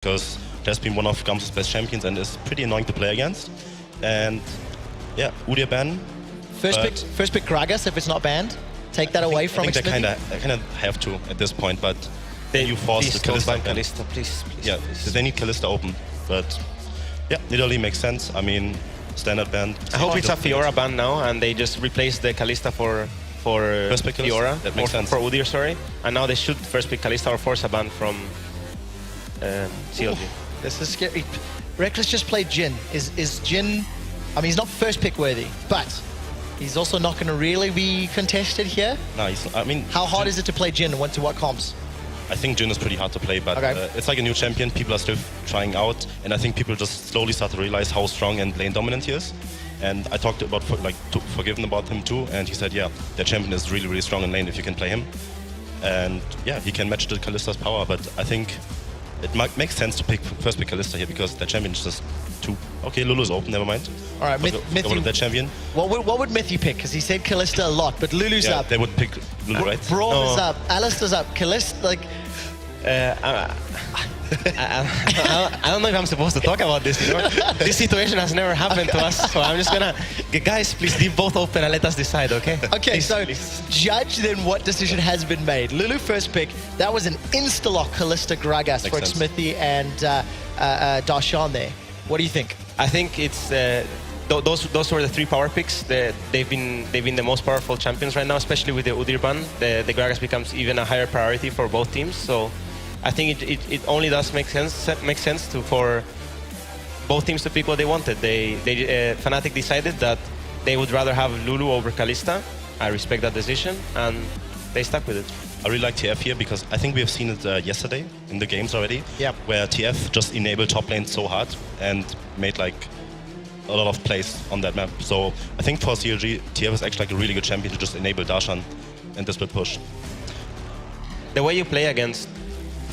because there's been one of Gamsa's best champions and is pretty annoying to play against. And yeah, Udyr ban. First pick Gragas if it's not banned. Take that away from Xmithie. Xmithie. They kind of have to at this point, but then you force the Kalista. Please. Yeah, because they need Kalista open. But yeah, it only makes sense. I mean, standard ban. I hope it's a Fiora ban now, and they just replace the Kalista for first pick Fiora. That makes sense. For Udyr, sorry. And now they should first pick Kalista or force a ban from CLG. Ooh, this is scary. Reckless just played Jhin. Is Jhin? I mean, he's not first pick worthy, but he's also not going to really be contested here. No, I mean, how hard is it to play Jhin and went to what comps? I think Jhin is pretty hard to play, but it's like a new champion. People are still trying out, and I think people just slowly start to realize how strong and lane dominant he is. And I talked about Forgiven about him too, and he said, yeah, their champion is really, really strong in lane if you can play him. And yeah, he can match the Kalista's power, but I think it makes sense to first pick Kalista here because their champion is just too. Okay, Lulu's open, never mind. All right, Mythy, their champion. What would Mythy pick? Because he said Kalista a lot, but Lulu's up. They would pick Lulu, right? Braum is up, Alistar's up, Kalista, like... I don't know if I'm supposed to talk about this, you know? This situation has never happened to us, so I'm just gonna... Guys, please leave both open and let us decide, okay? Okay, please, so judge then what decision has been made. Lulu first pick, that was an insta-lock Kalista Gragas for Xmithie and Darshan there. What do you think? I think it's... those were the three power picks. They've been the most powerful champions right now, especially with the Udyr ban. The Gragas becomes even a higher priority for both teams. So I think it only does make sense for both teams to pick what they wanted. Fnatic decided that they would rather have Lulu over Kalista. I respect that decision, and they stuck with it. I really like TF here because I think we have seen it yesterday in the games already, where TF just enabled top lane so hard and made like a lot of plays on that map. So I think for CLG, TF is actually like a really good champion to just enable Darshan and this will push. The way you play against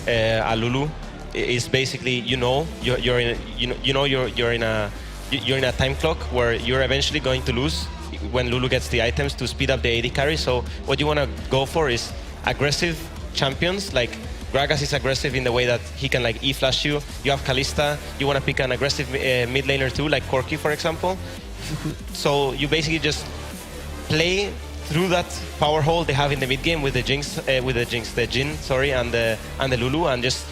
a Lulu is basically you're in a time clock where you're eventually going to lose when Lulu gets the items to speed up the AD carry. So what you want to go for is aggressive champions. Like Gragas is aggressive in the way that he can like E-flash you. You have Kalista. You want to pick an aggressive mid laner too, like Corki, for example. So you basically just play through that power hole they have in the mid game with the Jhin, sorry, and the Lulu, and just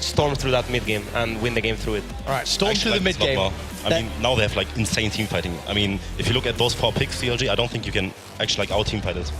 storm through that mid game and win the game through it. All right, storm through the mid game. I mean, now they have like insane team fighting. I mean, if you look at those 4 picks, CLG, I don't think you can actually like out team fight it.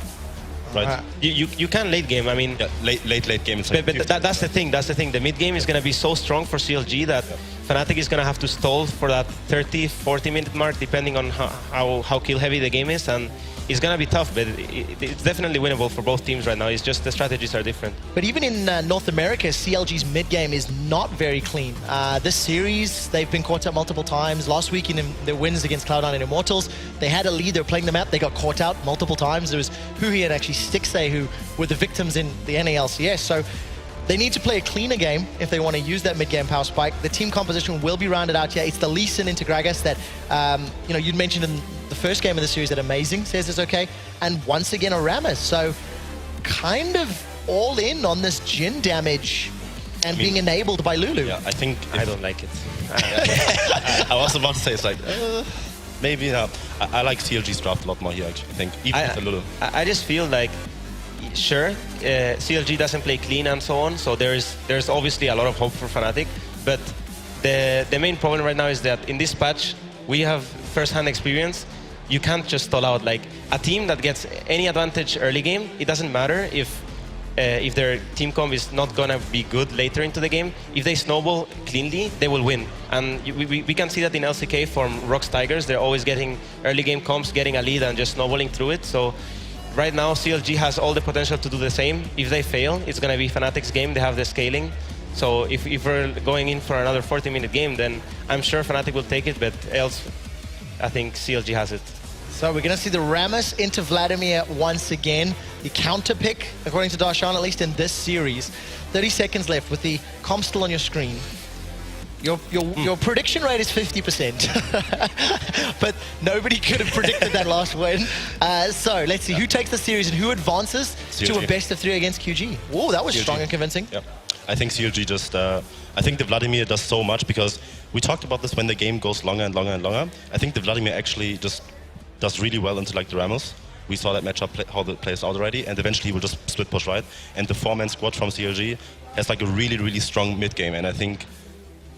Right. You can late game. I mean, late game. It's like but that's the thing. That's the thing. The mid game is going to be so strong for CLG that Fnatic is going to have to stall for that 30-40 minute mark, depending on how kill heavy the game is, and it's going to be tough. But it's definitely winnable for both teams right now. It's just the strategies are different. But even in North America, CLG's mid game is not very clean. This series, they've been caught out multiple times. Last week in their wins against Cloud9 and Immortals, they had a lead. They were playing the map. They got caught out multiple times. There was Huhi and actually Stixay who were the victims in the NALCS. So they need to play a cleaner game if they want to use that mid-game power spike. The team composition will be rounded out here. It's the Lee Sin into Gragas that, you'd mentioned in the first game of the series that Amazing says is okay. And once again, a Rammus. So kind of all in on this Jhin damage and being enabled by Lulu. Yeah, I think... I don't like it. I was about to say, it's like, maybe not. I like CLG's draft a lot more here, actually, I think. Even with the Lulu. I just feel like, sure, CLG doesn't play clean and so on, so there's obviously a lot of hope for Fnatic, but the main problem right now is that in this patch, we have first-hand experience. You can't just stall out. Like, a team that gets any advantage early game, it doesn't matter if their team comp is not gonna be good later into the game. If they snowball cleanly, they will win. And we can see that in LCK from Rox Tigers. They're always getting early game comps, getting a lead and just snowballing through it. So right now, CLG has all the potential to do the same. If they fail, it's going to be Fnatic's game. They have the scaling. So if we're going in for another 40-minute game, then I'm sure Fnatic will take it, but else, I think CLG has it. So we're going to see the Rammus into Vladimir once again. The counter pick, according to Darshan, at least in this series. 30 seconds left with the comp still on your screen. Your prediction rate is 50%, but nobody could have predicted that last win. So let's see who takes the series and who advances to a best of 3 against QG. Whoa, that was strong and convincing. Yep. I think CLG just, I think the Vladimir does so much because we talked about this when the game goes longer and longer and longer. I think the Vladimir actually just does really well into like the Ramos. We saw that matchup, how it plays out already, and eventually he will just split push right. And the 4-man squad from CLG has like a really, really strong mid game. And I think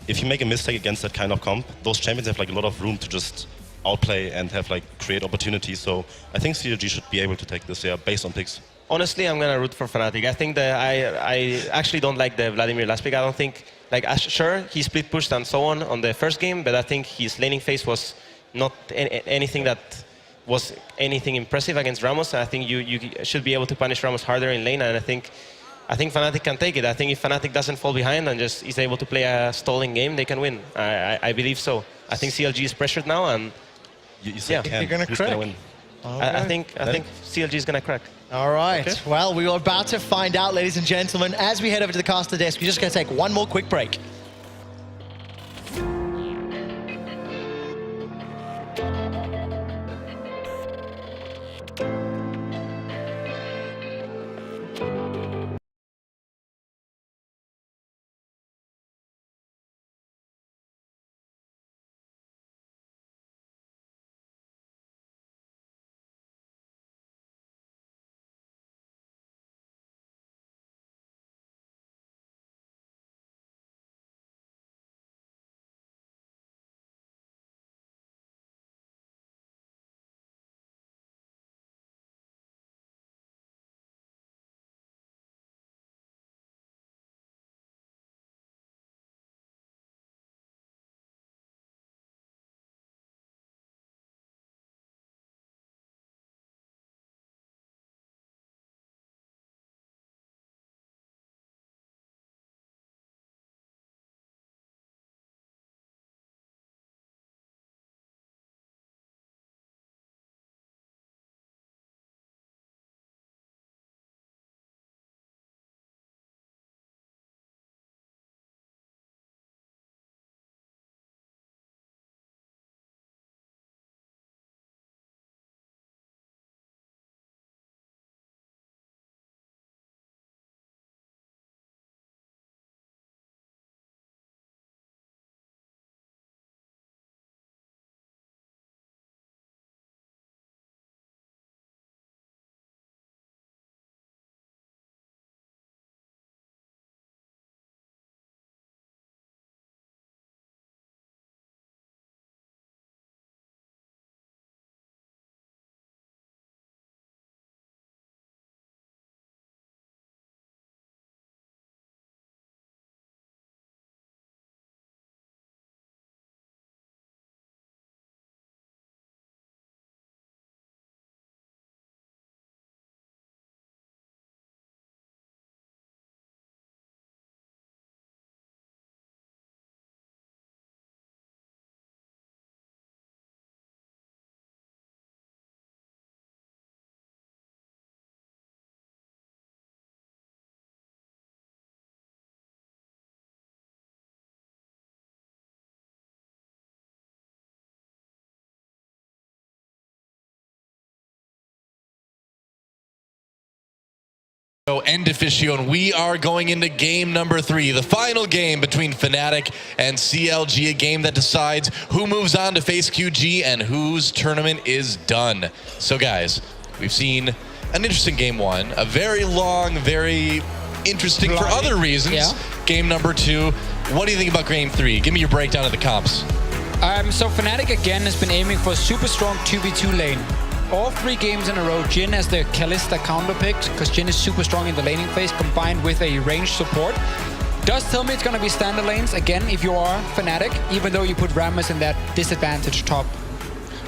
if you make a mistake against that kind of comp, those champions have like a lot of room to just outplay and have like create opportunities. So I think CLG should be able to take this based on picks. Honestly, I'm gonna root for Fnatic. I think that I actually don't like the Vladimir last pick. I don't think, like, sure, he split pushed and so on the first game, but I think his laning phase was not anything that was anything impressive against Ramos. I think you should be able to punish Ramos harder in lane, and I think Fnatic can take it. I think if Fnatic doesn't fall behind and just is able to play a stalling game, they can win. I believe so. I think CLG is pressured now, and yeah, you're gonna crack. Win? Okay. I think CLG is gonna crack. All right. Okay. Well, we are about to find out, ladies and gentlemen. As we head over to the caster desk, we're just going to take one more quick break. End officio, and we are going into game number 3, the final game between Fnatic and CLG, a game that decides who moves on to face QG and whose tournament is done. So guys, we've seen an interesting game 1, a very long, very interesting for other reasons, game number 2. What do you think about game 3? Give me your breakdown of the comps. So Fnatic again has been aiming for a super strong 2v2 lane. All 3 games in a row, Jhin has the Kalista counter picked because Jhin is super strong in the laning phase combined with a ranged support. Does tell me it's going to be standard lanes again if you are Fnatic, even though you put Rammus in that disadvantage top.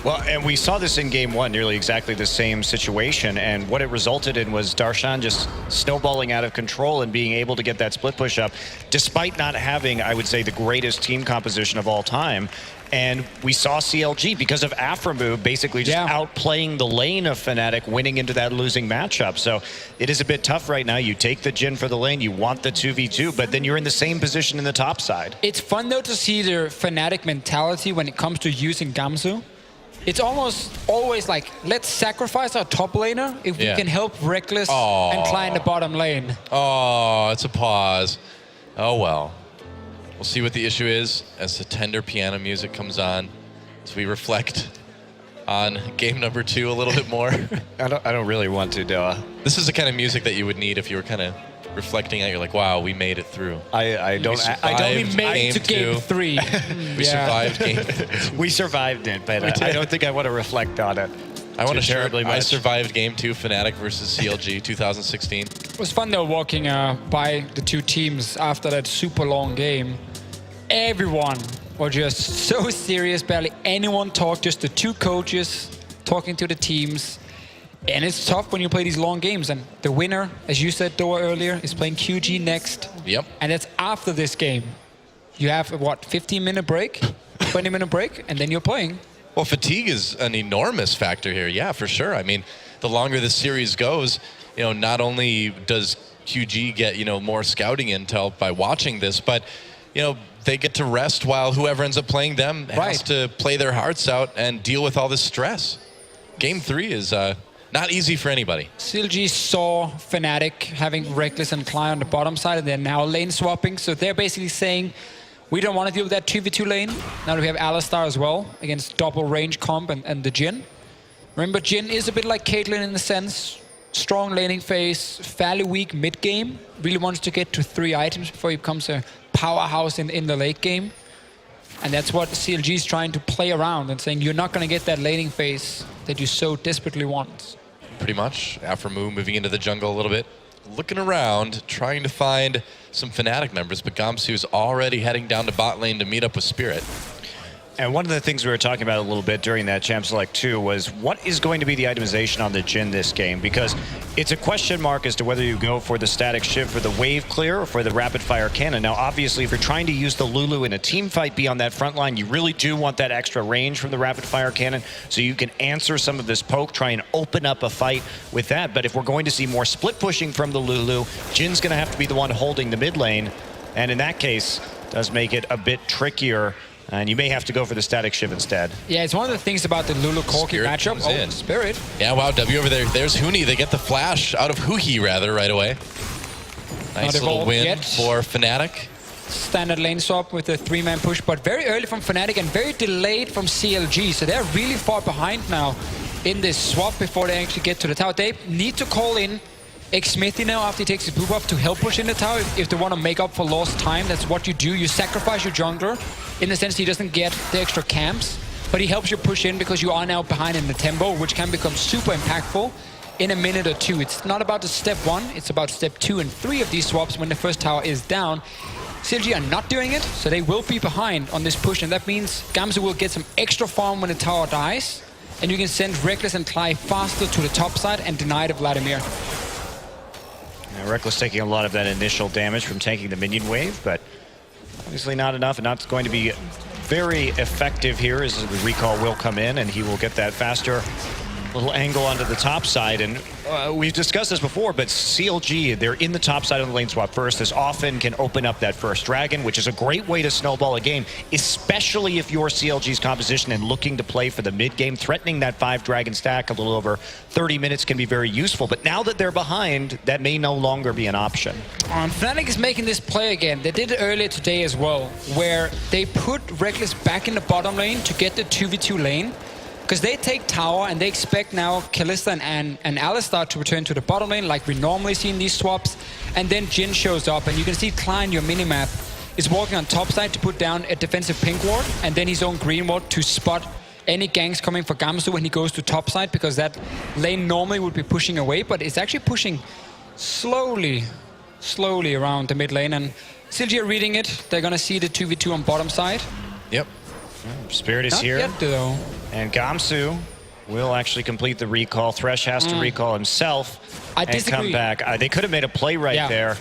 Well, and we saw this in game 1, nearly exactly the same situation, and what it resulted in was Darshan just snowballing out of control and being able to get that split push up, despite not having, I would say, the greatest team composition of all time. And we saw CLG, because of Aphromoo, basically just outplaying the lane of Fnatic, winning into that losing matchup. So it is a bit tough right now. You take the Jhin for the lane, you want the 2v2, but then you're in the same position in the top side. It's fun, though, to see the Fnatic mentality when it comes to using Gamsu. It's almost always like, let's sacrifice our top laner if we can help Reckless and climb the bottom lane. Oh, it's a pause. Oh well. We'll see what the issue is as the tender piano music comes on, as we reflect on game number 2 a little bit more. I don't really want to, Doa. This is the kind of music that you would need if you were kind of reflecting out. You're like, wow, we made it through. I don't We made it to game 3. We survived game 2. We survived it, but I don't think I want to reflect on it. I want to share. terribly I much. survived game 2, Fnatic versus CLG 2016. It was fun though walking by the two teams after that super long game. Everyone was just so serious, barely anyone talked, just the two coaches talking to the teams. And it's tough when you play these long games. And the winner, as you said, Doa, earlier, is playing QG next. Yep. And that's after this game. You have, what, 15-minute break, 20-minute break, and then you're playing. Well, fatigue is an enormous factor here. Yeah, for sure. I mean, the longer the series goes, you know, not only does QG get, you know, more scouting intel by watching this, but, you know, they get to rest while whoever ends up playing them has to play their hearts out and deal with all this stress. Game 3 is not easy for anybody. CLG saw Fnatic having Reckless and Cly on the bottom side, and they're now lane swapping. So they're basically saying, we don't want to deal with that 2v2 lane. Now that we have Alistar as well against double range comp and the Jhin. Remember, Jhin is a bit like Caitlyn in the sense, strong laning phase, fairly weak mid game. Really wants to get to 3 items before he becomes a powerhouse in the late game. And that's what CLG is trying to play around and saying, you're not going to get that laning phase that you so desperately want. Pretty much. Aphromoo moving into the jungle a little bit. Looking around, trying to find some Fnatic members, but Gamsu's already heading down to bot lane to meet up with Spirit. And one of the things we were talking about a little bit during that Champ Select 2 was what is going to be the itemization on the Jhin this game? Because it's a question mark as to whether you go for the static shift for the wave clear or for the rapid fire cannon. Now, obviously, if you're trying to use the Lulu in a team fight, be on that front line, you really do want that extra range from the rapid fire cannon so you can answer some of this poke, try and open up a fight with that. But if we're going to see more split pushing from the Lulu, Jin's going to have to be the one holding the mid lane. And in that case, does make it a bit trickier. And you may have to go for the static shiv instead. Yeah, it's one of the things about the Lulu Corki matchup. Oh, Spirit. Yeah, wow, W over there. There's Huni. They get the flash out of Huhi, rather, right away. Nice little win for Fnatic. Standard lane swap with a 3-man push, but very early from Fnatic and very delayed from CLG. So they're really far behind now in this swap before they actually get to the tower. They need to call in Xmithy now after he takes his boop up to help push in the tower if they want to make up for lost time. That's what you do. You sacrifice your jungler in the sense he doesn't get the extra camps, but he helps you push in because you are now behind in the tempo, which can become super impactful in a minute or two. It's not about the step 1, it's about step 2 and 3 of these swaps when the first tower is down. CLG are not doing it, so they will be behind on this push, and that means Gamsu will get some extra farm when the tower dies, and you can send Reckless and Cly faster to the top side and deny the Vladimir. Reckless taking a lot of that initial damage from taking the minion wave, but obviously not enough and not going to be very effective here as the recall will come in and he will get that faster little angle onto the top side. And we've discussed this before, but CLG, they're in the top side of the lane swap first. This often can open up that first dragon, which is a great way to snowball a game, especially if you're CLG's composition and looking to play for the mid game. Threatening that 5 dragon stack a little over 30 minutes can be very useful, but now that they're behind, that may no longer be an option. Fnatic is making this play again. They did it earlier today as well, where they put Reckless back in the bottom lane to get the 2v2 lane. Because they take tower and they expect now Kalista and Alistar to return to the bottom lane like we normally see in these swaps. And then Jhin shows up and you can see Cly in your minimap is walking on top side to put down a defensive pink ward and then his own green ward to spot any ganks coming for Gamsu when he goes to top side, because that lane normally would be pushing away, but it's actually pushing slowly around the mid lane. And CLG are reading it. They're going to see the 2v2 on bottom side. Yep. Spirit is here. Not yet, though. And Gamsu will actually complete the recall. Thresh has to recall himself and come back. They could have made a play there.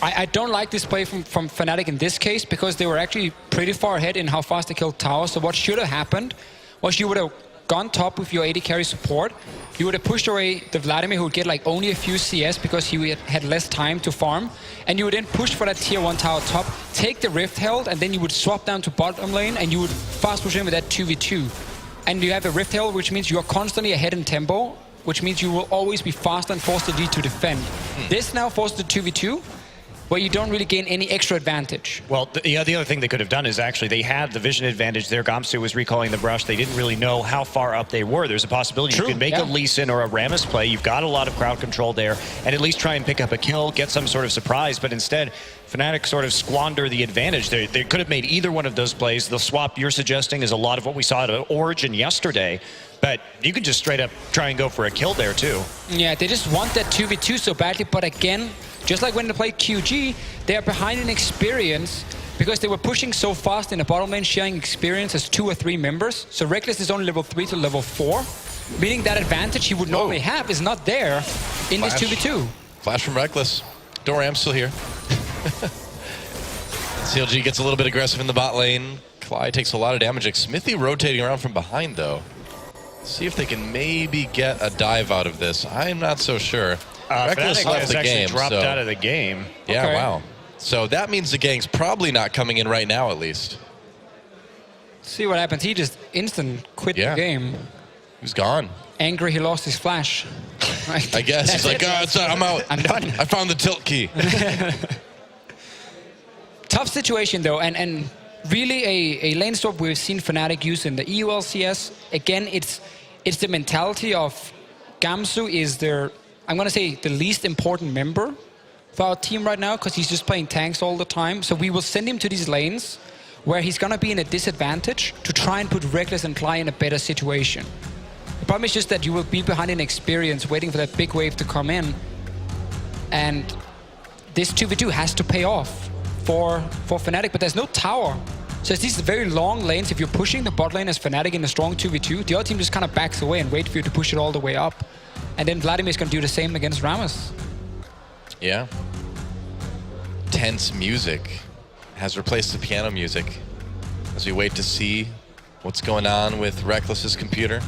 I don't like this play from Fnatic in this case because they were actually pretty far ahead in how fast they killed tower. So what should have happened was you would have gone top with your AD carry support. You would have pushed away the Vladimir, who would get like only a few CS because he had less time to farm. And you would then push for that tier 1 tower top, take the Rift Herald, and then you would swap down to bottom lane and you would fast push in with that 2v2. And you have a Rift Herald, which means you are constantly ahead in tempo, which means you will always be faster and force the lead to defend. This now forces the 2v2, where you don't really gain any extra advantage. Well, the other thing they could have done is actually they had the vision advantage there. Gamsu was recalling the brush. They didn't really know how far up they were. There's a possibility you could make a Lee Sin or a Rammus play. You've got a lot of crowd control there, and at least try and pick up a kill, get some sort of surprise. But instead, Fnatic sort of squander the advantage. They could have made either one of those plays. The swap you're suggesting is a lot of what we saw at Origin yesterday. But you could just straight up try and go for a kill there, too. Yeah, they just want that 2v2 so badly. But again, just like when they played QG, they are behind in experience because they were pushing so fast in the bottom lane, sharing experience as 2 or 3 members. So Reckless is only level 3 to level 4, meaning that advantage he would normally have is not there in this 2v2. Flash from Reckless. Doram's still here. CLG gets a little bit aggressive in the bot lane. Clyde takes a lot of damage. Smithy rotating around from behind, though. See if they can maybe get a dive out of this. I'm not so sure. Reckless left the game. Dropped out of the game. Yeah, okay. Wow. So that means the gang's probably not coming in right now, at least. See what happens. He just instant quit the game. He's gone. Angry he lost his flash. I guess. He's like, oh, it's not, I'm out. I'm done. I found the tilt key. Tough situation, though, and really a lane swap we've seen Fnatic use in the EU LCS. Again, it's the mentality of Gamsu is their, I'm going to say, the least important member for our team right now because he's just playing tanks all the time. So we will send him to these lanes where he's going to be in a disadvantage to try and put Reckless and Clyde in a better situation. The problem is just that you will be behind in experience waiting for that big wave to come in. And this 2v2 has to pay off for Fnatic, but there's no tower. So it's these very long lanes. If you're pushing the bot lane as Fnatic in a strong 2v2, the other team just kind of backs away and wait for you to push it all the way up. And then Vladimir's going to do the same against Rammus. Yeah. Tense music has replaced the piano music as we wait to see what's going on with Reckless's computer.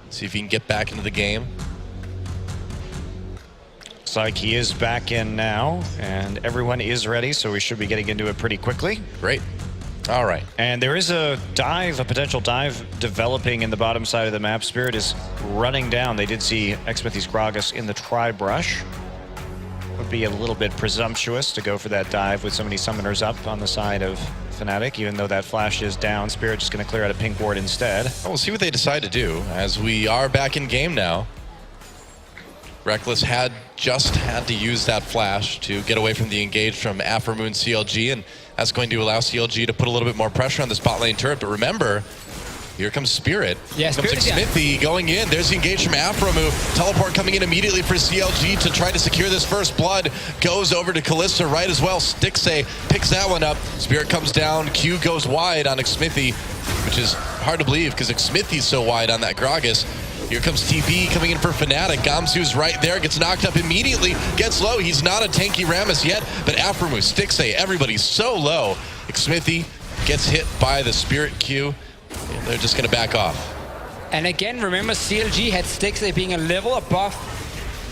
See if he can get back into the game. Looks like he is back in now, and everyone is ready, so we should be getting into it pretty quickly. Great. All right. And there is a dive, a potential dive developing in the bottom side of the map. Spirit is running down. They did see Xmithy's Gragas in the tri-brush. Would be a little bit presumptuous to go for that dive with so many summoners up on the side of Fnatic, even though that flash is down. Spirit just going to clear out a pink ward instead. Well, we'll see what they decide to do as we are back in game now. Reckless just had to use that flash to get away from the engage from Afromoon CLG, and that's going to allow CLG to put a little bit more pressure on this bot lane turret. But remember, here comes Spirit. Yeah, Here comes Smithy going in. There's the engage from Afromoon. Teleport coming in immediately for CLG to try to secure this first blood. Goes over to Kalista right as well. Stixay picks that one up. Spirit comes down. Q goes wide on Xmithy, which is hard to believe because Xmithy's so wide on that Gragas. Here comes TP coming in for Fnatic. Gamsu's right there, gets knocked up immediately, gets low. He's not a tanky Rammus yet, but Afromu, Stixay, everybody's so low. Xmithy gets hit by the Spirit Q. And they're just going to back off. And again, remember, CLG had Stixay being a level above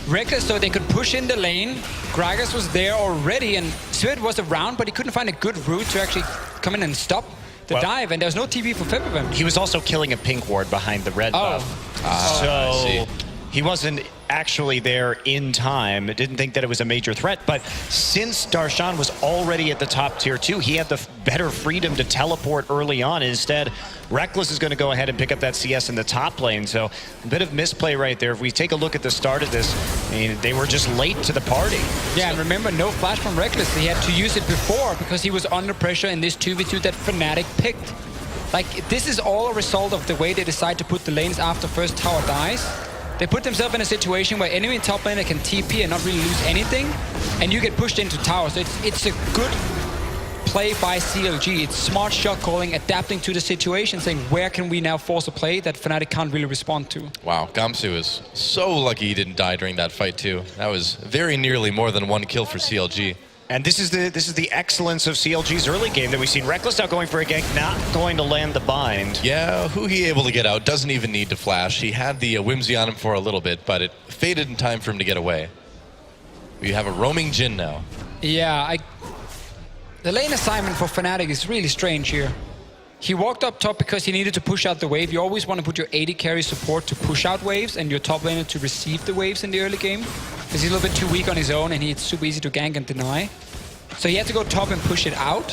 Reckless, so they could push in the lane. Gragas was there already, and Spirit was around, but he couldn't find a good route to actually come in and stop the dive, and there was no TV for Febiven. He was also killing a pink ward behind the red buff. So he wasn't actually there in time. Didn't think that it was a major threat. But since Darshan was already at the top tier 2, he had the better freedom to teleport early on. Instead, Reckless is going to go ahead and pick up that CS in the top lane. So a bit of misplay right there. If we take a look at the start of this, I mean, they were just late to the party. Yeah, and remember, no flash from Reckless. He had to use it before because he was under pressure in this 2v2 that Fnatic picked. Like, this is all a result of the way they decide to put the lanes after first tower dies. They put themselves in a situation where enemy top laner can TP and not really lose anything, and you get pushed into towers. So it's a good play by CLG. It's smart shot calling, adapting to the situation, saying where can we now force a play that Fnatic can't really respond to. Wow, Gamsu is so lucky he didn't die during that fight too. That was very nearly more than one kill for CLG. And this is the excellence of CLG's early game that we've seen. Reckless now going for a gank, not going to land the bind. Yeah, who he able to get out doesn't even need to flash. He had the whimsy on him for a little bit, but it faded in time for him to get away. We have a roaming Jhin now. Yeah, the lane assignment for Fnatic is really strange here. He walked up top because he needed to push out the wave. You always want to put your AD carry support to push out waves and your top laner to receive the waves in the early game. because he's a little bit too weak on his own, and it's super easy to gank and deny. So he had to go top and push it out,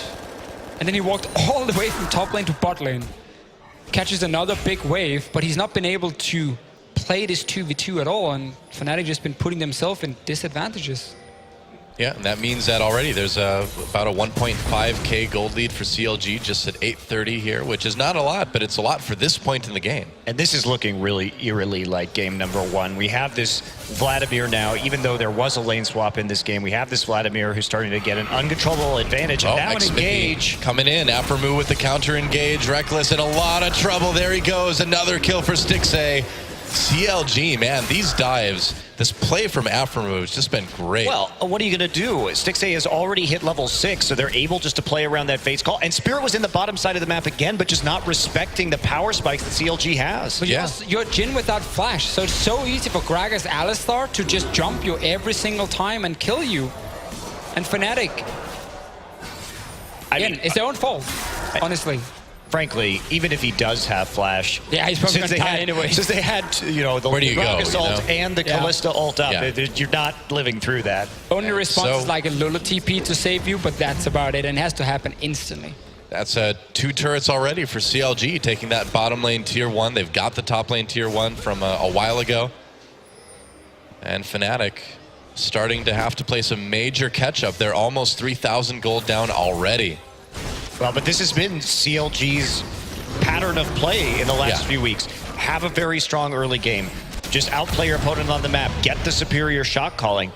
and then he walked all the way from top lane to bot lane. Catches another big wave, but he's not been able to play this 2v2 at all, and Fnatic just been putting themselves in disadvantages. Yeah, and that means that already there's about a 1.5k gold lead for CLG just at 8:30 here, which is not a lot, but it's a lot for this point in the game. And this is looking really eerily like game number 1. We have this Vladimir now, even though there was a lane swap in this game, we have this Vladimir who's starting to get an uncontrollable advantage. And now an engage. Coming in, Aphromoo with the counter engage, Reckless in a lot of trouble. There he goes, another kill for Stixxay. CLG, man, these dives, this play from Aphromoo has just been great. Well, what are you going to do? Stixxay has already hit level 6, so they're able just to play around that Fate's Call. And Spirit was in the bottom side of the map again, but just not respecting the power spikes that CLG has. But you're Jhin without flash, so it's so easy for Gragas Alistar to just jump you every single time and kill you. And Fnatic, again, it's their own fault, honestly. Frankly, even if he does have flash, yeah, he's probably going to die anyway. Since they had, you know, the Gragas ult and the Kalista ult up, you're not living through that. Only response is like a Lulu TP to save you, but that's about it, and it has to happen instantly. That's 2 turrets already for CLG, taking that bottom lane tier 1. They've got the top lane tier 1 from a while ago. And Fnatic starting to have to play some major catch-up. They're almost 3,000 gold down already. Well, but this has been CLG's pattern of play in the last few weeks. Have a very strong early game. Just outplay your opponent on the map. Get the superior shot calling.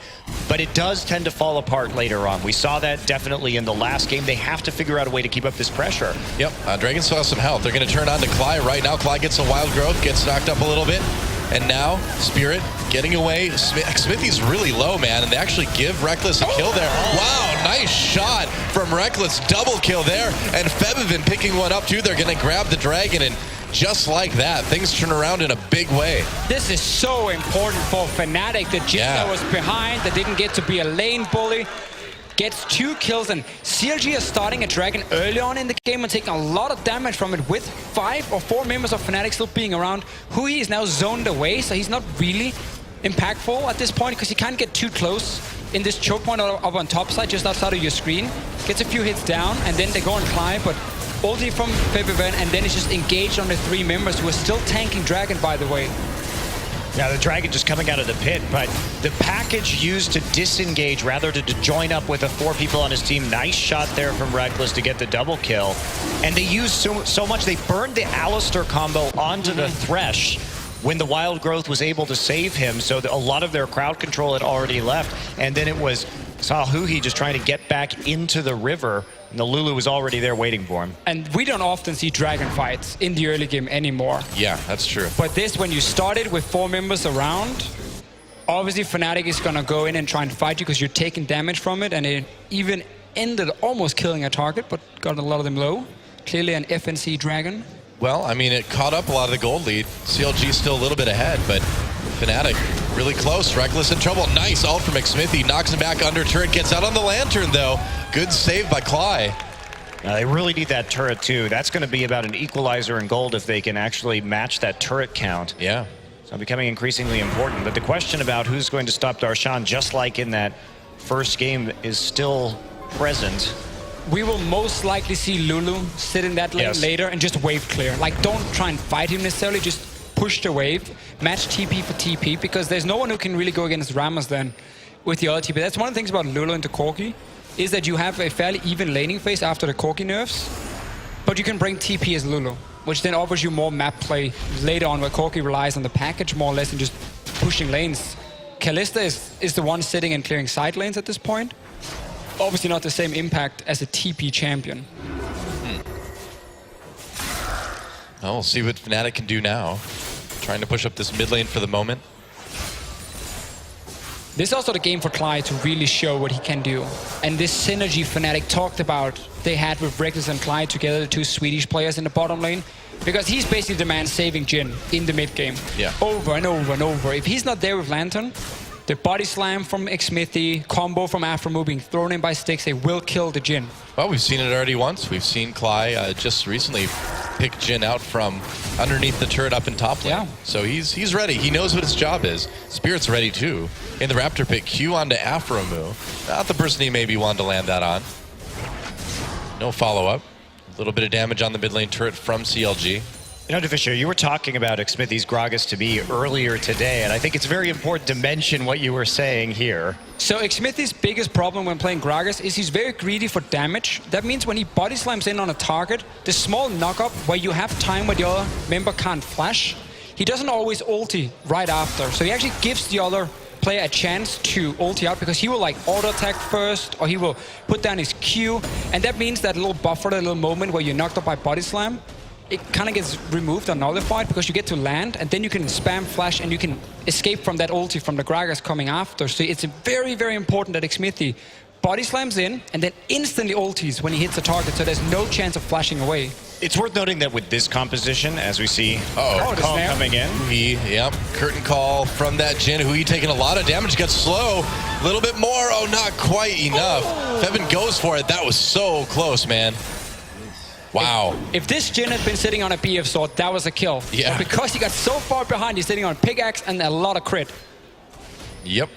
But it does tend to fall apart later on. We saw that definitely in the last game. They have to figure out a way to keep up this pressure. Yep, Dragon still has some health. They're going to turn on to Cly right now. Cly gets a wild growth, gets knocked up a little bit. And now, Spirit getting away. Smithy's really low, man, and they actually give Reckless a kill there. Wow, nice shot from Reckless. Double kill there. And Febiven picking one up, too. They're going to grab the Dragon, and just like that, things turn around in a big way. This is so important for Fnatic. The Jhin that was behind, that didn't get to be a lane bully, gets 2 kills, and CLG is starting a Dragon early on in the game and taking a lot of damage from it with 5 or 4 members of Fnatic still being around. Hui is now zoned away, so he's not really impactful at this point because he can't get too close in this choke point up on top side, just outside of your screen. Gets a few hits down, and then they go and climb, but ulti from Febiven, and then it's just engaged on the 3 members who are still tanking Dragon, by the way. Now the Dragon just coming out of the pit, but the package used to disengage rather than to join up with the 4 people on his team. Nice shot there from Reckless to get the double kill. And they used so much, they burned the Alistar combo onto the Thresh when the Wild Growth was able to save him, so a lot of their crowd control had already left. And then it was Sahuhi just trying to get back into the river, and the Lulu was already there waiting for him. And we don't often see Dragon fights in the early game anymore. Yeah, that's true. But this, when you started with 4 members around, obviously Fnatic is going to go in and try and fight you because you're taking damage from it, and it even ended almost killing a target, but got a lot of them low. Clearly an FNC Dragon. Well, I mean, it caught up a lot of the gold lead. CLG still a little bit ahead, but Fnatic really close. Reckless in trouble. Nice ult from McSmithy. Knocks him back under turret. Gets out on the Lantern, though. Good save by Cly. Now, they really need that turret, too. That's going to be about an equalizer in gold if they can actually match that turret count. Yeah. So becoming increasingly important. But the question about who's going to stop Darshan, just like in that first game, is still present. We will most likely see Lulu sit in that lane later and just wave clear. Like, don't try and fight him necessarily, just push the wave, match TP for TP, because there's no one who can really go against Ramos then with the other TP. That's one of the things about Lulu into Corki, is that you have a fairly even laning phase after the Corki nerfs, but you can bring TP as Lulu, which then offers you more map play later on, where Corki relies on the package more or less and just pushing lanes. Kalista is the one sitting and clearing side lanes at this point. Obviously not the same impact as a TP champion. Well, we'll see what Fnatic can do now. Trying to push up this mid lane for the moment. This is also the game for Clyde to really show what he can do. And this synergy Fnatic talked about they had with Reckless and Clyde together, the 2 Swedish players in the bottom lane. Because he's basically the man saving Jhin in the mid game. Yeah. Over and over and over. If he's not there with Lantern, the body slam from Xmithy, combo from Aphromoo being thrown in by Stixxay will kill the Jhin. Well, we've seen it already once. We've seen Cly just recently pick Jin out from underneath the turret up in top lane. Yeah. So he's ready. He knows what his job is. Spirit's ready too. In the Raptor pick, Q onto Afromu. Not the person he maybe wanted to land that on. No follow-up. A little bit of damage on the mid lane turret from CLG. You know, Deficio, you were talking about Xmithy's Gragas to be earlier today, and I think it's very important to mention what you were saying here. So Xmithy's biggest problem when playing Gragas is he's very greedy for damage. That means when he body slams in on a target, the small knock-up where you have time where the other member can't flash, he doesn't always ulti right after. So he actually gives the other player a chance to ulti out because he will like auto attack first, or he will put down his Q, and that means that little buffer, that little moment where you're knocked up by body slam, it kind of gets removed or nullified because you get to land, and then you can spam flash and you can escape from that ulti from the Gragas coming after. So it's very, very important that Xmithy body slams in and then instantly ultis when he hits a target, so there's no chance of flashing away. It's worth noting that with this composition, as we see the call snare. coming in. Yep, curtain call from that Jin. Hui taking a lot of damage, got slow. A little bit more, oh, not quite enough. Febin goes for it. That was so close, man. Wow. If this Jin had been sitting on a BF sword, that was a kill. Yeah. But because he got so far behind, he's sitting on a pickaxe and a lot of crit. Yep.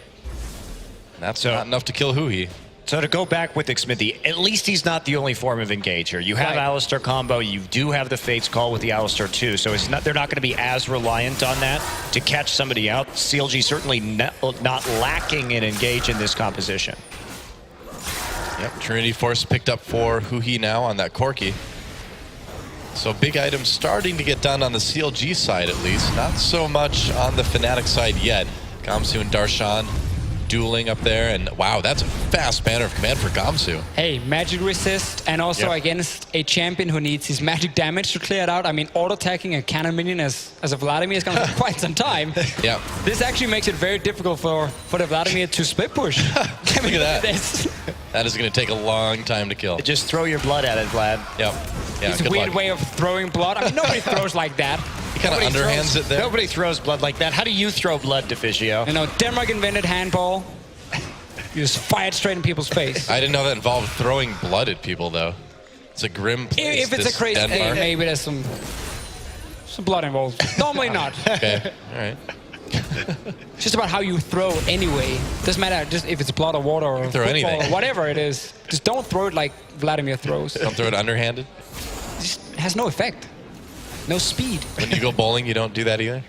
That's not enough to kill Hui. So to go back with Xmithy, at least he's not the only form of engage here. You have Right. Alistar combo, you do have the Fates call with the Alistar too, so they're not going to be as reliant on that to catch somebody out. CLG certainly not lacking in engage in this composition. Yep, Trinity Force picked up for Hui now on that Corki. So big items starting to get done on the CLG side at least. Not so much on the Fnatic side yet. Gamsu and Darshan dueling up there, and wow, that's a fast banner of command for Gamsu. Hey, magic resist, and also against a champion who needs his magic damage to clear it out. I mean, auto-attacking a cannon minion as a Vladimir is going to take quite some time. Yeah. This actually makes it very difficult for the Vladimir to split push. Look at that. That is going to take a long time to kill. Just throw your blood at it, Vlad. Yep. Yeah, It's a weird way of throwing blood. I mean, nobody throws like that. He kind of underhands it there. Nobody throws blood like that. How do you throw blood, Deficio? You know, Denmark invented handball. You just fire it straight in people's face. I didn't know that involved throwing blood at people, though. It's a grim place. If it's a crazy thing, maybe there's some blood involved. Normally not. Okay, all right. It's just about how you throw anyway. Doesn't matter just if it's blood or water or throw anything. or whatever it is. Just don't throw it like Vladimir throws. Don't throw it underhanded? It just has no effect. No speed. When you go bowling, you don't do that either?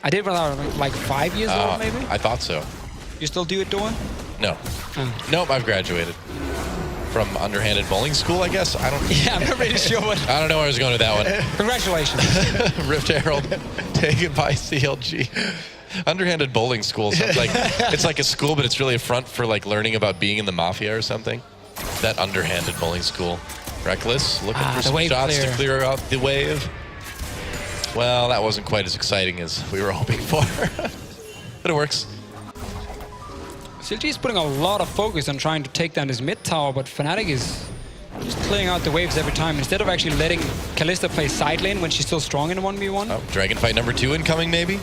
I did when I was like 5 years old, maybe. I thought so. You still do it, Doan? No. Nope, I've graduated. From underhanded bowling school, I guess? I don't... Yeah, I'm not really sure what... I don't know where I was going with that one. Congratulations. Rift Herald taken by CLG. Underhanded bowling school sounds like... It's like a school, but it's really a front for like learning about being in the mafia or something. That underhanded bowling school. Reckless, looking for some shots to clear out the wave. Well, that wasn't quite as exciting as we were hoping for. But it works. CLG is putting a lot of focus on trying to take down this mid tower, but Fnatic is just clearing out the waves every time instead of actually letting Kalista play side lane when she's still strong in a 1v1. Oh, dragon fight number 2 incoming, maybe?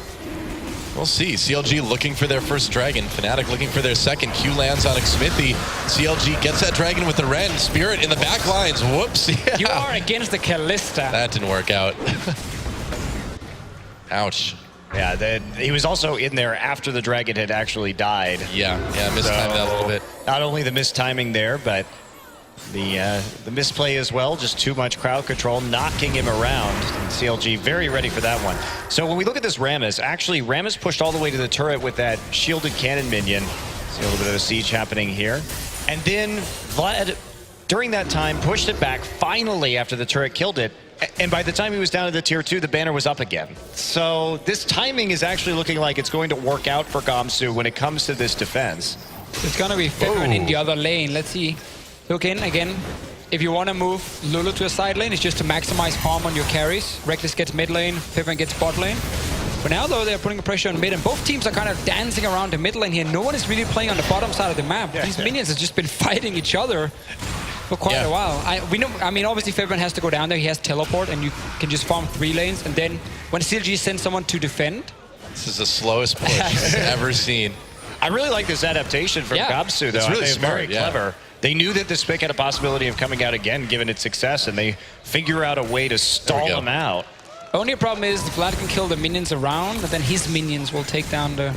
We'll see. CLG looking for their first dragon. Fnatic looking for their second. Q lands on Xmithy. CLG gets that dragon with the Ren. Spirit in the back lines. Whoops. Yeah. You are against the Kalista. That didn't work out. Ouch. Yeah, he was also in there after the dragon had actually died. Yeah, mistimed that a little bit. Not only the mistiming there, but the misplay as well. Just too much crowd control, knocking him around. And CLG very ready for that one. So when we look at this Rammus, actually Rammus pushed all the way to the turret with that shielded cannon minion. See a little bit of a siege happening here. And then Vlad, during that time, pushed it back finally after the turret killed it. And by the time he was down to the tier 2, the banner was up again. So this timing is actually looking like it's going to work out for Gamsu when it comes to this defense. It's going to be Febin in the other lane. Let's see. Look in again. If you want to move Lulu to a side lane, it's just to maximize farm on your carries. Reckless gets mid lane, Febin gets bot lane. For now, though, they're putting pressure on mid, and both teams are kind of dancing around the mid lane here. No one is really playing on the bottom side of the map. These minions have just been fighting each other for quite a while. I mean, obviously, Febin has to go down there. He has teleport, and you can just farm 3 lanes. And then when CLG sends someone to defend... This is the slowest push I've ever seen. I really like this adaptation from Gamsu, though. It's really smart, very clever. They knew that the Spick had a possibility of coming out again, given its success, and they figure out a way to stall him out. Only problem is Vlad can kill the minions around, but then his minions will take down the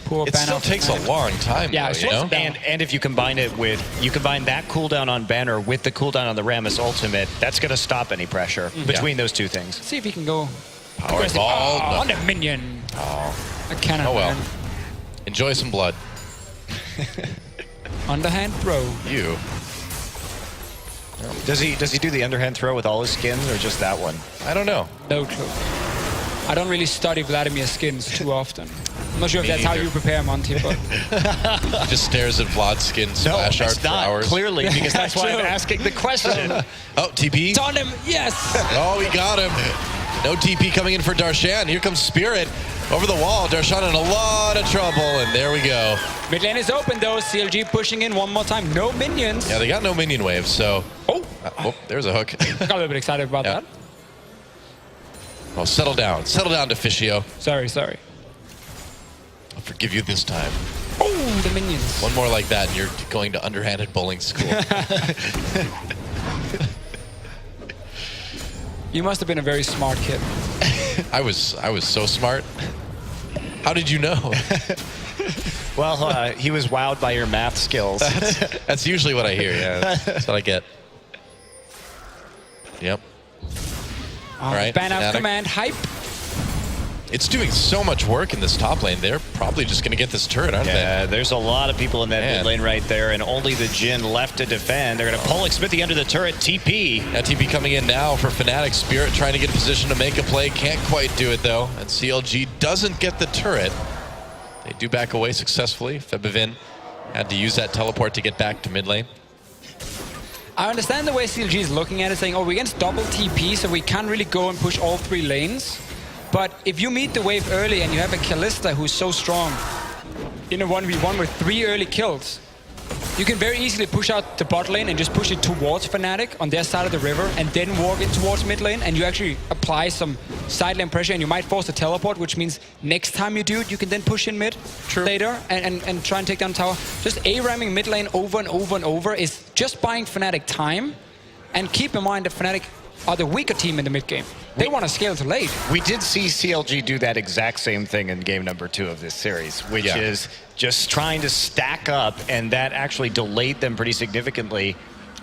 poor It Banner. still takes a long time, Yeah, though, it you know? slows it down. And if you combine it with, you combine that cooldown on Banner with the cooldown on the Rammus ultimate, that's going to stop any pressure between those two things. See if he can go Power aggressive. ball. Oh, on the minion. Oh. A cannon. Oh, well. burn. Enjoy some blood. Underhand throw. You. Does he do the underhand throw with all his skins or just that one? I don't know. No clue. I don't really study Vladimir's skins too often. I'm not sure if Me that's how neither. you prepare, Monty, but He just stares at Vlad's skin No, splash art it's for not, hours. clearly, because that's why I'm True. asking the question. Oh, TP. it's on him. Yes. Oh, he got him. No TP coming in for Darshan. Here comes Spirit over the wall. Darshan in a lot of trouble, and there we go. Mid lane is open though. CLG pushing in one more time. No minions. Yeah, they got no minion wave, so... Oh, there's a hook. got a little bit excited about Yeah. that. Oh, settle down. Settle down, Deficio. Sorry. I'll forgive you this time. Oh, the minions. One more like that, and you're going to underhanded bowling school. You must have been a very smart kid. I was so smart. How did you know? Well, he was wowed by your math skills. That's usually what I hear, yeah. That's what I get. Yep. All right, Ban out Fnatic. command. Hype. It's doing so much work in this top lane. They're probably just going to get this turret, aren't Yeah, there's a lot of people in that Man. mid lane right there, and only the Jhin left to defend. They're going to pull Smithy under the turret, TP. they? Now TP coming in now for Fnatic. Spirit trying to get in position to make a play. Can't quite do it, though. And CLG doesn't get the turret. They do back away successfully. Febivin had to use that teleport to get back to mid lane. I understand the way CLG is looking at it, saying, oh, we're against double TP, so we can't really go and push all three lanes. But if you meet the wave early and you have a Kalista who's so strong in a 1v1 with 3 early kills, you can very easily push out the bot lane and just push it towards Fnatic on their side of the river and then walk in towards mid lane, and you actually apply some side lane pressure and you might force a teleport, which means next time you do it, you can then push in mid later and try and take down tower. Just A-ramming mid lane over and over and over is just buying Fnatic time. And keep in mind that Fnatic are the weaker team in the mid game. They want to scale to late. We did see CLG do that exact same thing in game number 2 of this series, which is just trying to stack up, and that actually delayed them pretty significantly.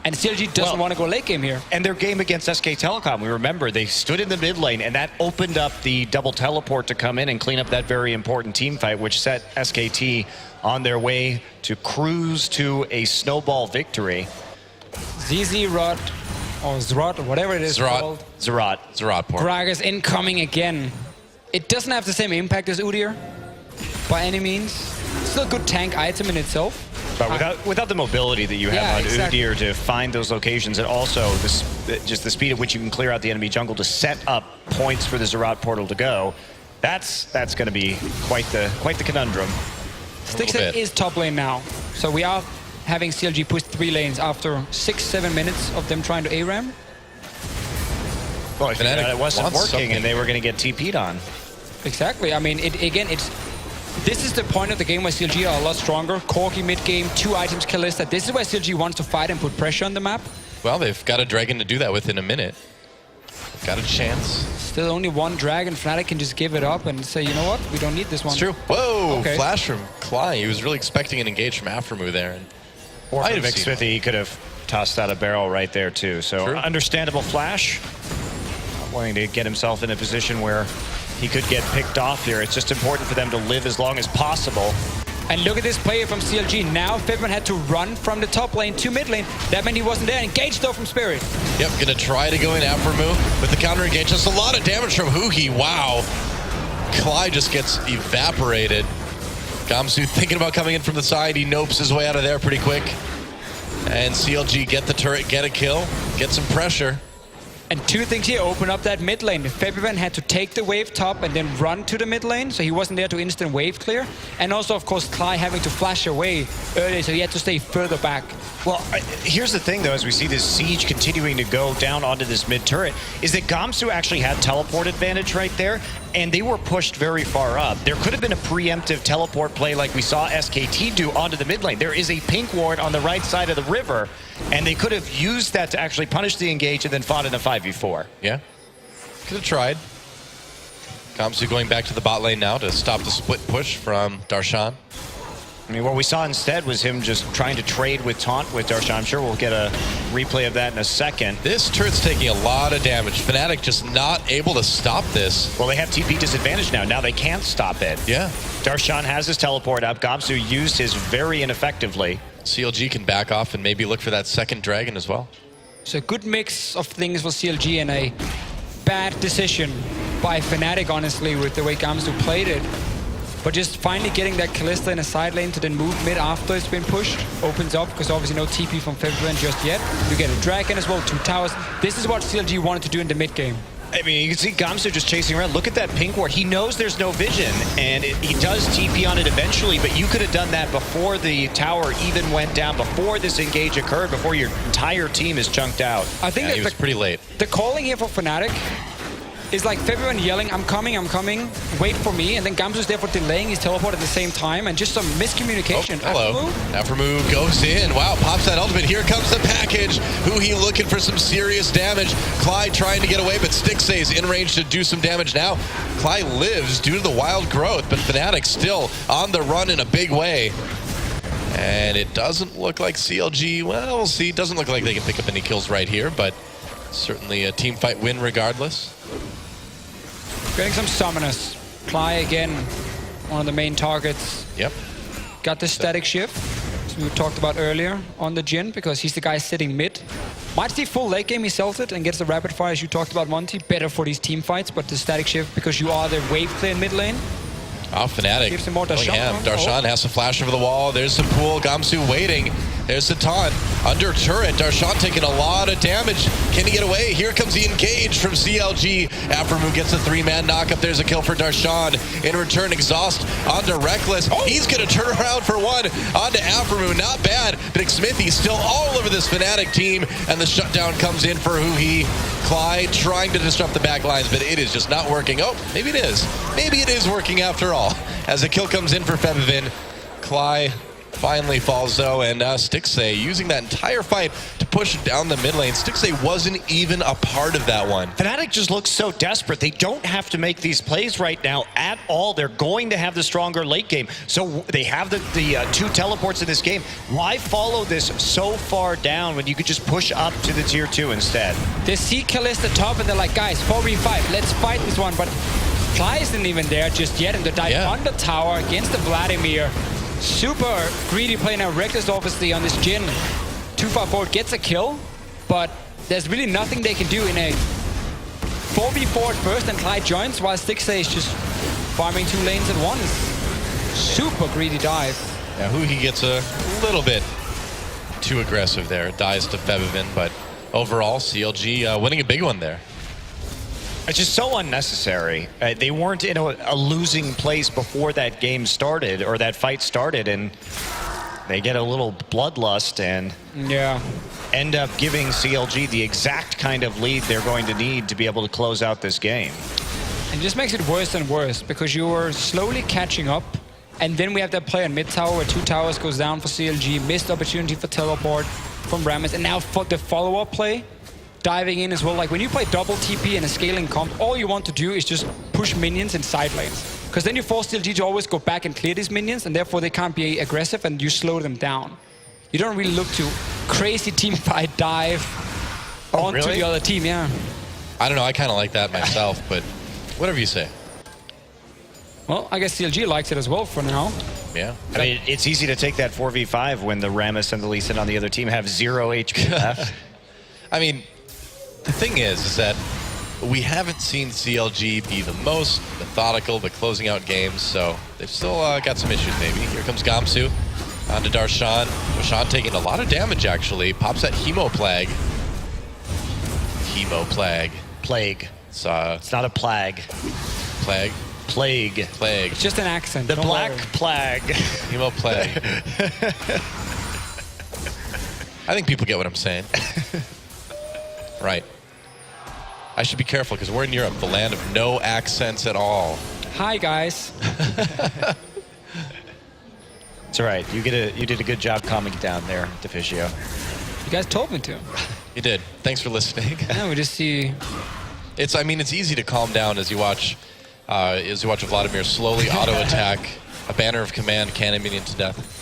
And CLG doesn't want to go late game here. And their game against SK Telecom, we remember they stood in the mid lane, and that opened up the double teleport to come in and clean up that very important team fight, which set SKT on their way to cruise to a snowball victory. ZZ Rod, or Zrot, or whatever it is called. Zerat. Port. Gragas incoming again. It doesn't have the same impact as Udyr, by any means. It's still a good tank item in itself. But without the mobility that you have on exactly. Udyr to find those locations, and also just the speed at which you can clear out the enemy jungle to set up points for the Zerat portal to go, that's going to be quite the conundrum. Stixet is top lane now. So we are having CLG push 3 lanes after 6-7 minutes of them trying to A-ram. Well, I Fnatic it wasn't wants working, something. and they were going to get TP'd on. Exactly. I mean, this is the point of the game where CLG are a lot stronger. Corki mid game, 2 items Kalista. This is where CLG wants to fight and put pressure on the map. Well, they've got a dragon to do that within a minute. They've got a chance. Still only 1 dragon. Fnatic can just give it up and say, you know what? We don't need this one. It's true. Whoa! Okay. Flash from Clyde. He was really expecting an engage from Aftermoo there. And Or I'd from have Vic seen Smithy, he could have tossed out a barrel right there, too. So True. understandable flash. Not wanting to get himself in a position where he could get picked off here. It's just important for them to live as long as possible. And look at this player from CLG. Now Fedman had to run from the top lane to mid lane. That meant he wasn't there. Engaged though from Spirit. Yep, gonna try to go in Aftermoo with the counter engage. Just a lot of damage from Hugi. Wow. Clyde just gets evaporated. Gamsu thinking about coming in from the side. He nopes his way out of there pretty quick. And CLG get the turret, get a kill, get some pressure. And 2 things here open up that mid lane. Febivin had to take the wave top and then run to the mid lane, so he wasn't there to instant wave clear. And also, of course, Clyde having to flash away early, so he had to stay further back. Well, here's the thing, though, as we see this siege continuing to go down onto this mid turret, is that Gamsu actually had teleport advantage right there. and they were pushed very far up. There could have been a preemptive teleport play like we saw SKT do onto the mid lane. There is a pink ward on the right side of the river, and they could have used that to actually punish the engage and then fought in a 5v4. Yeah, could have tried. Gamsu going back to the bot lane now to stop the split push from Darshan. I mean, what we saw instead was him just trying to trade with taunt with Darshan. I'm sure we'll get a replay of that in a second. This turret's taking a lot of damage. Fnatic just not able to stop this. Well, they have TP disadvantage now. Now they can't stop it. Yeah. Darshan has his teleport up. Gamsu used his very ineffectively. CLG can back off and maybe look for that second dragon as well. So a good mix of things for CLG and a bad decision by Fnatic, honestly, with the way Gamsu played it. But just finally getting that Kalista in a side lane to then move mid after it's been pushed opens up, because obviously no TP from Febiven just yet. You get a dragon as well, 2 towers. This is what CLG wanted to do in the mid game. I mean, you can see Gamsu just chasing around. Look at that pink ward. He knows there's no vision, and he does TP on it eventually, but you could have done that before the tower even went down, before this engage occurred, before your entire team is chunked out. I think Yeah, he was pretty late. The calling here for Fnatic is like Febiven yelling, I'm coming, wait for me, and then Gamsu's there for delaying his teleport at the same time, and just some miscommunication. Oh, hello. Aphromoo goes in. Wow, pops that ultimate. Here comes the package. Huhi looking for some serious damage. Clyde trying to get away, but Stixxay's in range to do some damage now. Clyde lives due to the wild growth, but Fnatic still on the run in a big way. And it doesn't look like CLG, well, we'll see. Doesn't look like they can pick up any kills right here, but certainly a team fight win regardless. Getting some summoners. Cly again, one of the main targets. Yep. Got the static shift, as we talked about earlier, on the Jhin, because he's the guy sitting mid. Might see full late game, he sells it and gets the rapid fire, as you talked about, Monty. Better for these team fights, but the static shift, because you are the wave player in mid lane. Oh, Fnatic. Gives him more Darshan. Darshan has to flash over the wall. There's the pool. Gamsu waiting. There's the taunt. Under turret. Darshan taking a lot of damage. Can he get away? Here comes the engage from CLG. Aphromoo gets a 3-man knockup. There's a kill for Darshan. In return, exhaust onto Reckless. He's going to turn around for one. Onto Aphromoo. Not bad. Big Smithy still all over this Fnatic team. And the shutdown comes in for Huhi. Clyde trying to disrupt the back lines, but it is just not working. Oh, maybe it is. Maybe it is working after all. As the kill comes in for Febiven, Clyde finally falls though, and Stixxay using that entire fight to push down the mid lane. Stixxay wasn't even a part of that one. Fnatic just looks so desperate. They don't have to make these plays right now at all. They're going to have the stronger late game. So they have the 2 teleports in this game. Why follow this so far down when you could just push up to the tier 2 instead? They see Kalista top and they're like, guys, 4v5, let's fight this one. But Cly isn't even there just yet, and they dive on the tower against the Vladimir. Super greedy play now. Reckless obviously on this Jhin. Too far forward, gets a kill, but there's really nothing they can do in a 4v4 at first, and Clyde joins while Stixxay is just farming 2 lanes at once. Super greedy dive. Yeah, Huhi gets a little bit too aggressive there. Dies to Febiven, but overall, CLG winning a big one there. It's just so unnecessary. They weren't in a losing place before that game started, or that fight started, and they get a little bloodlust and end up giving CLG the exact kind of lead they're going to need to be able to close out this game. And it just makes it worse and worse, because you are slowly catching up, and then we have that play on mid tower where 2 towers goes down for CLG, missed opportunity for teleport from Rammus, and now for the follow-up play, diving in as well. Like when you play double TP and a scaling comp, all you want to do is just push minions in side lanes. Because then you force CLG to always go back and clear these minions, and therefore they can't be aggressive and you slow them down. You don't really look to crazy team fight dive onto the other team, I don't know, I kind of like that myself, but whatever you say. Well, I guess CLG likes it as well for now. Yeah. I mean, it's easy to take that 4v5 when the Rammus and the Lee Sin on the other team have 0 HP left. I mean, the thing is that we haven't seen CLG be the most methodical but closing out games, so they've still got some issues maybe. Here comes Gamsu onto Darshan. Darshan taking a lot of damage actually. Pops that Hemo Plague. Hemo Plague. Plague. It's not a plague. Plague. Plague. Plague. It's just an accent. The Black worry. Plague. Hemo Plague. I think people get what I'm saying. Right. I should be careful because we're in Europe, the land of no accents at all. Hi, guys. It's all right. You did a good job calming it down there, Deficio. You guys told me to. You did. Thanks for listening. No, we just see. I mean, it's easy to calm down as you watch Vladimir slowly auto-attack a banner of command, cannon minion to death.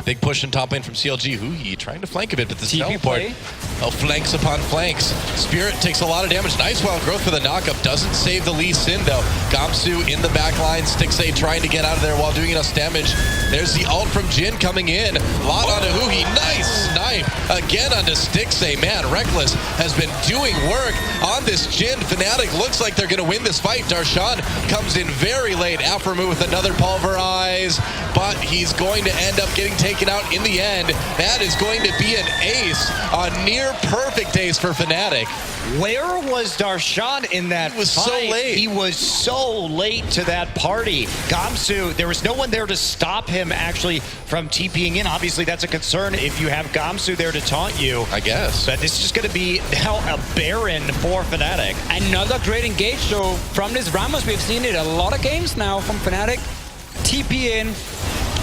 Big push in top lane from CLG. Huhi trying to flank a bit, but this TP teleport. play. Oh, flanks upon flanks. Spirit takes a lot of damage. Nice wild growth for the knockup. Doesn't save the Lee Sin, though. Gamsu in the back line. Stixay trying to get out of there while doing enough damage. There's the ult from Jin coming in. Lot onto Huhi. Nice snipe. Again onto Stixay. Man, Reckless has been doing work on this Jin. Fnatic looks like they're going to win this fight. Darshan comes in very late. Aphromoo with another pulverize, but he's going to end up getting taken out in the end. That is going to be an ace, a near perfect ace for Fnatic. Where was Darshan in that He was so fight? late. He was so late to that party. Gamsu, there was no one there to stop him actually from TPing in. Obviously, that's a concern if you have Gamsu there to taunt you. I guess. But this is just going to be now a Baron for Fnatic. Another great engage. So from this Ramos, we've seen it a lot of games now from Fnatic. TP in,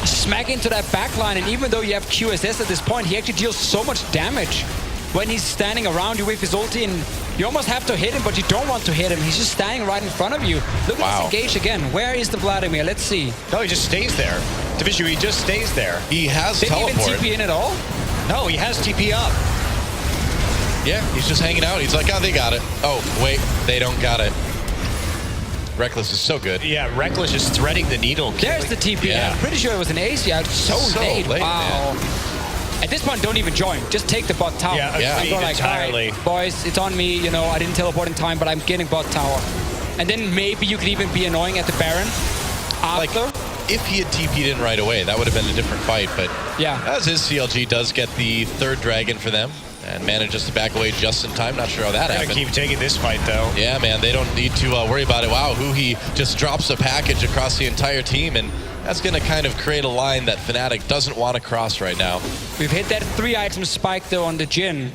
smack into that backline, and even though you have QSS at this point, he actually deals so much damage when he's standing around you with his ulti, and you almost have to hit him, but you don't want to hit him. He's just standing right in front of you. Look at this engage again. Where is the Vladimir? Let's see. No, he just stays there. Division, he just stays there. He has Didn't teleport. even TP in at all? No, he has TP up. Yeah, he's just hanging out. He's like, oh, they got it. Oh, wait, they don't got it. Reckless is so good. Yeah, Reckless is threading the needle. There's the TP. Yeah. I'm pretty sure it was an ace. Yeah, so late. Wow. Man. At this point, don't even join. Just take the bot tower. Yeah, And go like, entirely. all right, boys, it's on me. You know, I didn't teleport in time, but I'm getting bot tower. And then maybe you could even be annoying at the Baron after. Like, if he had TP'd in right away, that would have been a different fight. But yeah, as is, CLG does get the third dragon for them and manages to back away just in time. Not sure how that happened. Keep taking this fight, though. Yeah, man, they don't need to worry about it. Wow, Huhi just drops a package across the entire team, and that's going to kind of create a line that Fnatic doesn't want to cross right now. we've hit that 3-item spike, though, on the Jin.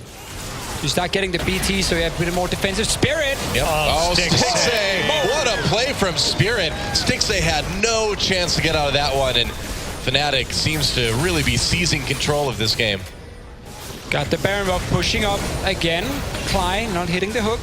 You start getting the BT, so you have a bit more defensive. Spirit! Yep. Oh, Stixay! What a play from Spirit. Stixay had no chance to get out of that one, and Fnatic seems to really be seizing control of this game. Got the Baron buff pushing up again. Klein not hitting the hook.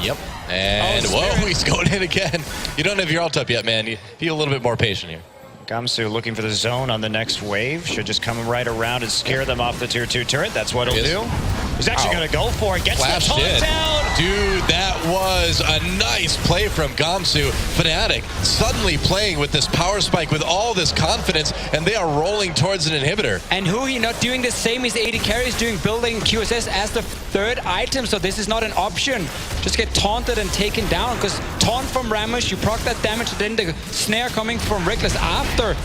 Yep. And Oh, whoa, Spirit. he's going in again. You don't have your ult up yet, man. You be a little bit more patient here. Gamsu looking for the zone on the next wave. Should just come right around and scare them off the tier 2 turret. That's what he'll do. He's actually going to go for it. Gets the Flashed taunt in. down. Dude, that was a nice play from Gamsu. Fnatic suddenly playing with this power spike with all this confidence, and they are rolling towards an inhibitor. And Huhi not doing the same as AD carries doing, building QSS as the third item, so this is not an option. Just get taunted and taken down, because taunt from Ramos, you proc that damage, then the snare coming from Reckless after.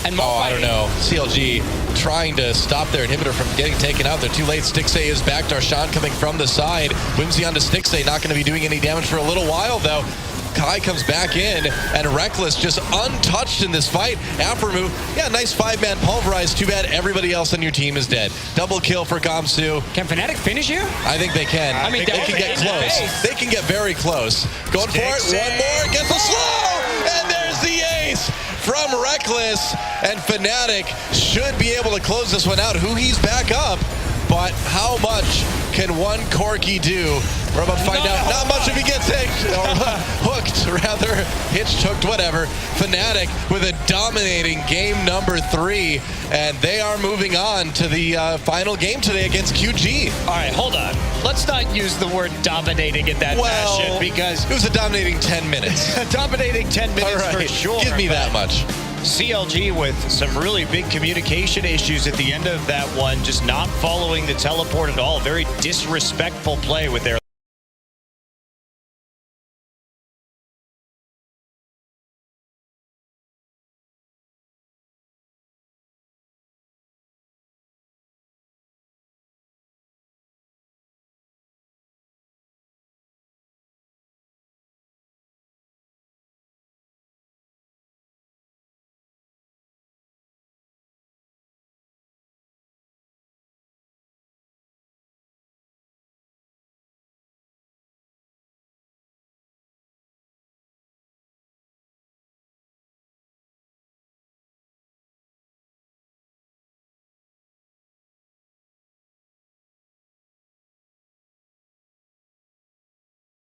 And Oh, I don't know. CLG trying to stop their inhibitor from getting taken out. They're too late. Stixay is back. Darshan coming from the side. Whimsy onto Stixay. Not going to be doing any damage for a little while, though. Kai comes back in, and Reckless just untouched in this fight. Aphromoo, yeah, nice 5-man pulverize. Too bad everybody else on your team is dead. Double kill for Gamsu. Can Fnatic finish here? I think they can. I mean, they can get close. base. They can get very close. Going for it. One more. Gets the slow. And there's the ace from Reckless. And Fnatic should be able to close this one out. Huhi's back up. But how much can one Corky do? We're about to find out. Not much if he gets hooked, rather. Hitched, hooked, whatever. Fnatic with a dominating game number 3. And they are moving on to the final game today against QG. All right, hold on. Let's not use the word dominating in that fashion, because it was a dominating 10 minutes. dominating 10 minutes All right, for sure. give me that much. CLG with some really big communication issues at the end of that one, just not following the teleport at all. Very disrespectful play with their